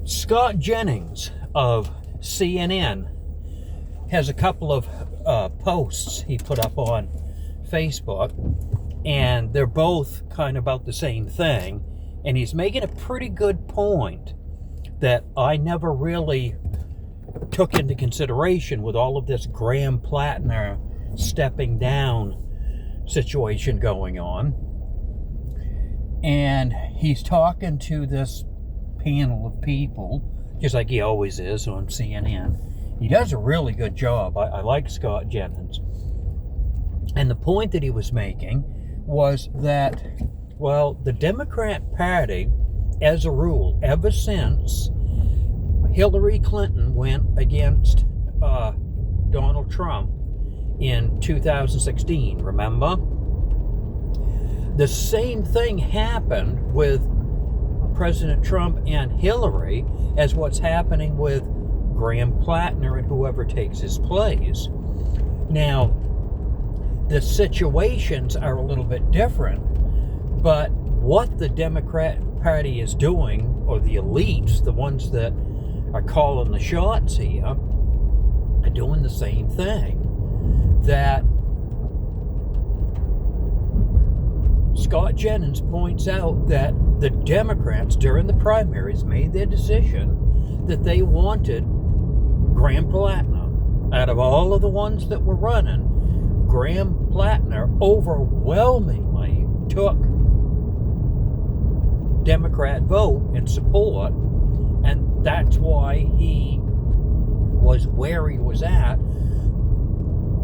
Scott Jennings of CNN has a couple of posts he put up on Facebook, and they're both kind of about the same thing, and he's making a pretty good point that I never really took into consideration with all of this Graham Platner stepping down situation going on. And he's talking to this panel of people, just like he always is on CNN. He does a really good job. I like Scott Jennings. And the point that he was making was that, well, the Democrat Party, as a rule, ever since Hillary Clinton went against Donald Trump in 2016, remember? The same thing happened with President Trump and Hillary as what's happening with Graham Platner and whoever takes his place. Now, the situations are a little bit different, but what the Democrat Party is doing, or the elites, the ones that are calling the shots here, are doing the same thing. That Scott Jennings points out that the Democrats during the primaries made their decision that they wanted Graham Platner. Out of all of the ones that were running, Graham Platner overwhelmingly took Democrat vote and support, and that's why he was where he was at.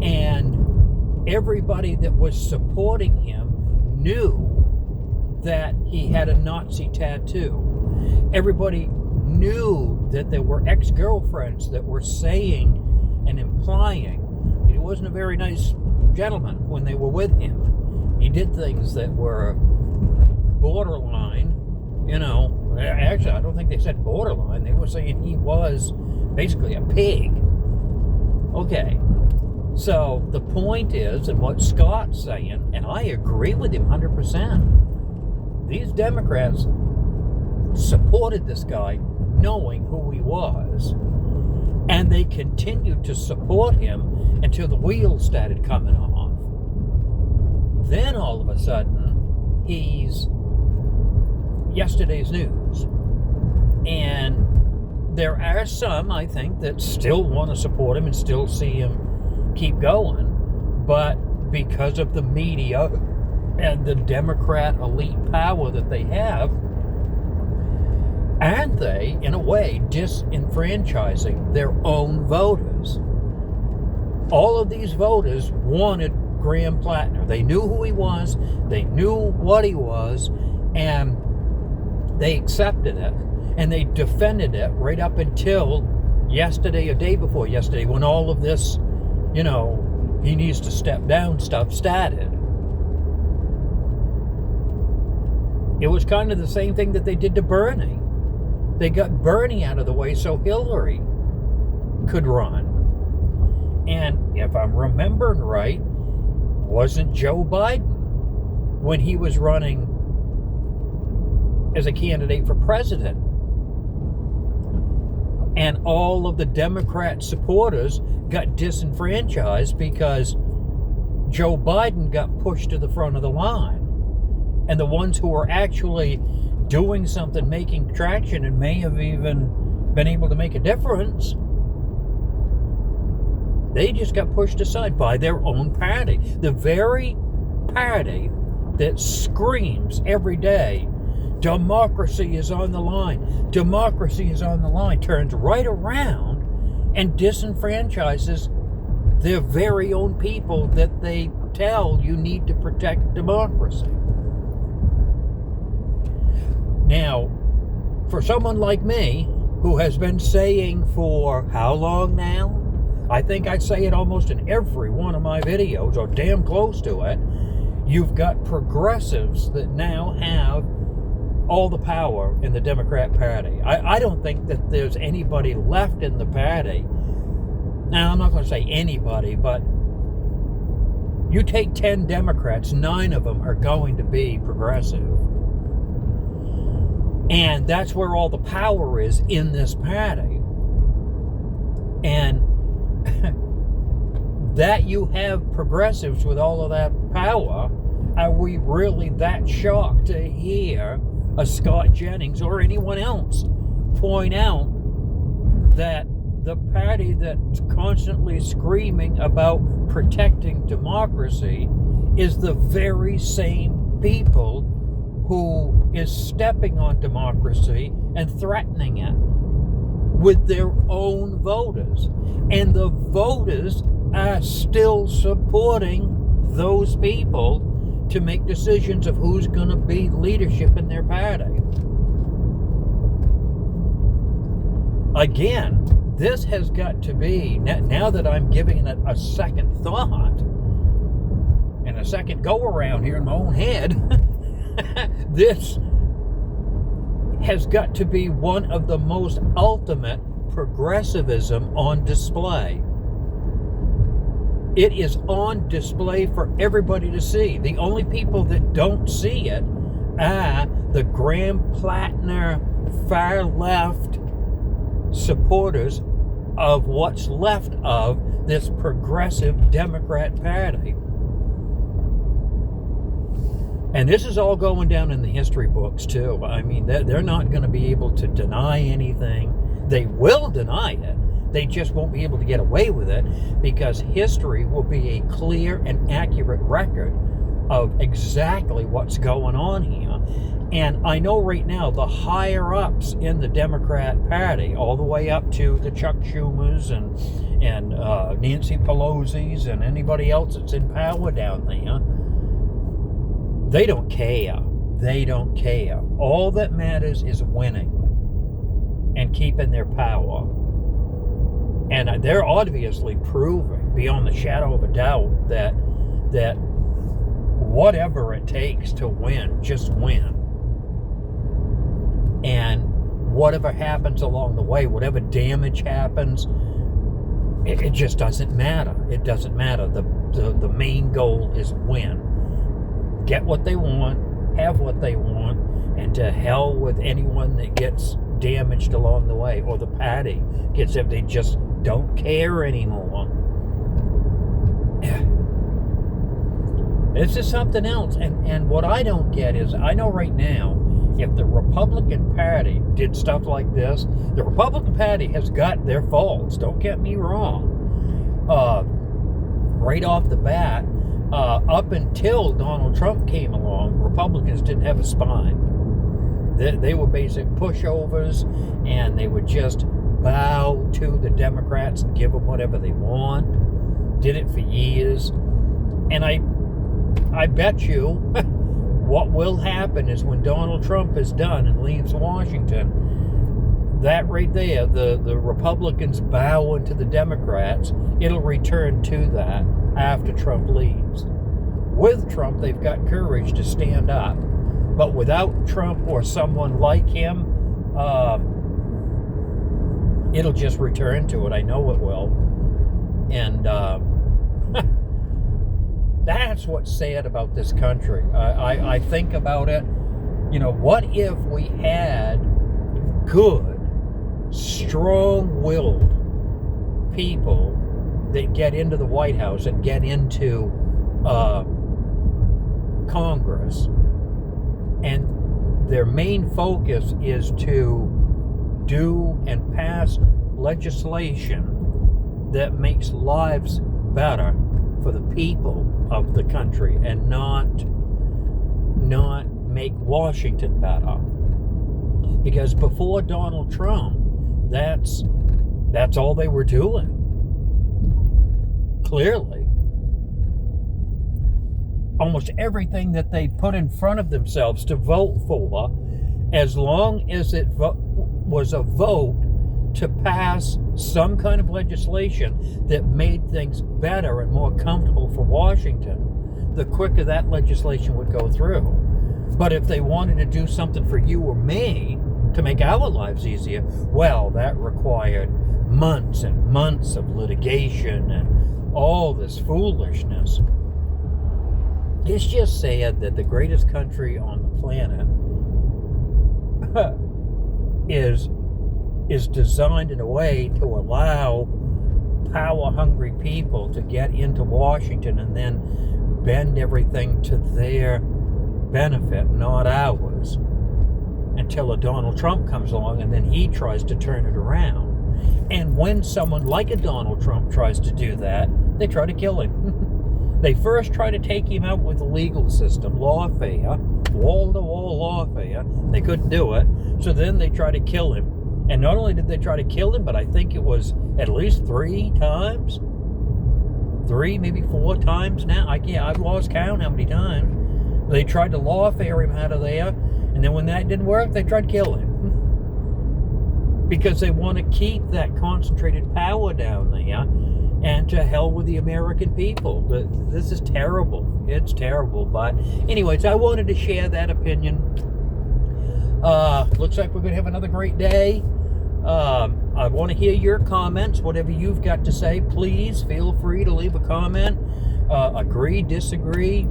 And everybody that was supporting him knew that he had a Nazi tattoo. Everybody knew that there were ex-girlfriends that were saying and implying that he wasn't a very nice gentleman when they were with him. He did things that were borderline, actually I don't think they said borderline, they were saying he was basically a pig. Okay. So the point is, and what Scott's saying, and I agree with him 100%, these Democrats supported this guy knowing who he was, and they continued to support him until the wheels started coming off. Then all of a sudden, he's yesterday's news. And there are some, I think, that still want to support him and still see him keep going, but because of the media and the Democrat elite power that they have, aren't they, in a way, disenfranchising their own voters? All of these voters wanted Graham Platner. They knew who he was, they knew what he was, and they accepted it, and they defended it right up until yesterday or day before yesterday, when all of this he needs to step down stuff started. It was kind of the same thing that they did to Bernie. They got Bernie out of the way so Hillary could run. And if I'm remembering right, wasn't Joe Biden, when he was running as a candidate for president, and all of the Democrat supporters got disenfranchised because Joe Biden got pushed to the front of the line. And the ones who were actually doing something, making traction, and may have even been able to make a difference, they just got pushed aside by their own party. The very party that screams every day, democracy is on the line, democracy is on the line, turns right around and disenfranchises their very own people that they tell you need to protect democracy. Now, for someone like me, who has been saying for how long now? I think I say it almost in every one of my videos, or damn close to it. You've got progressives that now have all the power in the Democrat Party. I don't think that there's anybody left in the party. Now, I'm not going to say anybody, but you take 10 Democrats, 9 of them are going to be progressive. And that's where all the power is, in this party. And that you have progressives with all of that power, are we really that shocked to hear a Scott Jennings or anyone else point out that the party that's constantly screaming about protecting democracy is the very same people who is stepping on democracy and threatening it with their own voters? And the voters are still supporting those people to make decisions of who's going to be leadership in their party. Again, this has got to be, now that I'm giving it a second thought and a second go around here in my own head, this has got to be one of the most ultimate progressivism on display. It is on display for everybody to see. The only people that don't see it are the Graham Platner far left supporters of what's left of this progressive Democrat Party. And this is all going down in the history books too. I mean, they're not going to be able to deny anything. They will deny it. They just won't be able to get away with it, because history will be a clear and accurate record of exactly what's going on here. And I know right now the higher ups in the Democrat Party, all the way up to the Chuck Schumers and Nancy Pelosi's and anybody else that's in power down there, they don't care. They don't care. All that matters is winning and keeping their power. And they're obviously proving, beyond the shadow of a doubt, that whatever it takes to win, just win. And whatever happens along the way, whatever damage happens, it just doesn't matter. It doesn't matter. The main goal is win. Get what they want, have what they want, and to hell with anyone that gets damaged along the way, or the party gets if they just don't care anymore. This is something else. And what I don't get is, I know right now, if the Republican Party did stuff like this, the Republican Party has got their faults, don't get me wrong. Right off the bat, up until Donald Trump came along, Republicans didn't have a spine. They were basic pushovers, and they would just bow to the Democrats and give them whatever they want. Did it for years. And I bet you what will happen is, when Donald Trump is done and leaves Washington, that right there, the Republicans bowing to the Democrats, it'll return to that after Trump leaves. With Trump, they've got courage to stand up. But without Trump or someone like him, it'll just return to it. I know it will. And that's what's sad about this country. I think about it. You know, what if we had good, strong-willed people that get into the White House and get into Congress, and their main focus is to do and pass legislation that makes lives better for the people of the country, and not make Washington better. Because before Donald Trump, that's all they were doing. Clearly. Almost everything that they put in front of themselves to vote for, as long as it was a vote to pass some kind of legislation that made things better and more comfortable for Washington, the quicker that legislation would go through. But if they wanted to do something for you or me to make our lives easier, well, that required months and months of litigation and all this foolishness. It's just sad that the greatest country on the planet is designed in a way to allow power-hungry people to get into Washington and then bend everything to their benefit, not ours, until a Donald Trump comes along and then he tries to turn it around. And when someone like a Donald Trump tries to do that, they try to kill him. They first try to take him out with the legal system, lawfare, wall-to-wall lawfare. They couldn't do it, so then they try to kill him. And not only did they try to kill him, but I think it was at least 3 times. 3, maybe 4 times now. I've lost count how many times. They tried to lawfare him out of there, and then when that didn't work, they tried to kill him. Because they want to keep that concentrated power down there, and to hell with the American people. This is terrible. It's terrible. But anyways, I wanted to share that opinion. Looks like we're going to have another great day. I want to hear your comments. Whatever you've got to say, please feel free to leave a comment. Agree, disagree.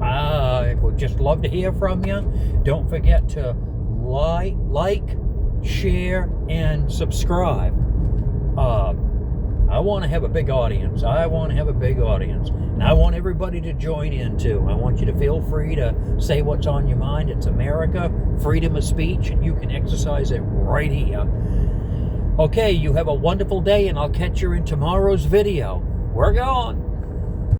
I would just love to hear from you. Don't forget to like, share, and subscribe. I want to have a big audience. And I want everybody to join in too. I want you to feel free to say what's on your mind. It's America, freedom of speech, and you can exercise it right here. Okay, you have a wonderful day, and I'll catch you in tomorrow's video. We're gone.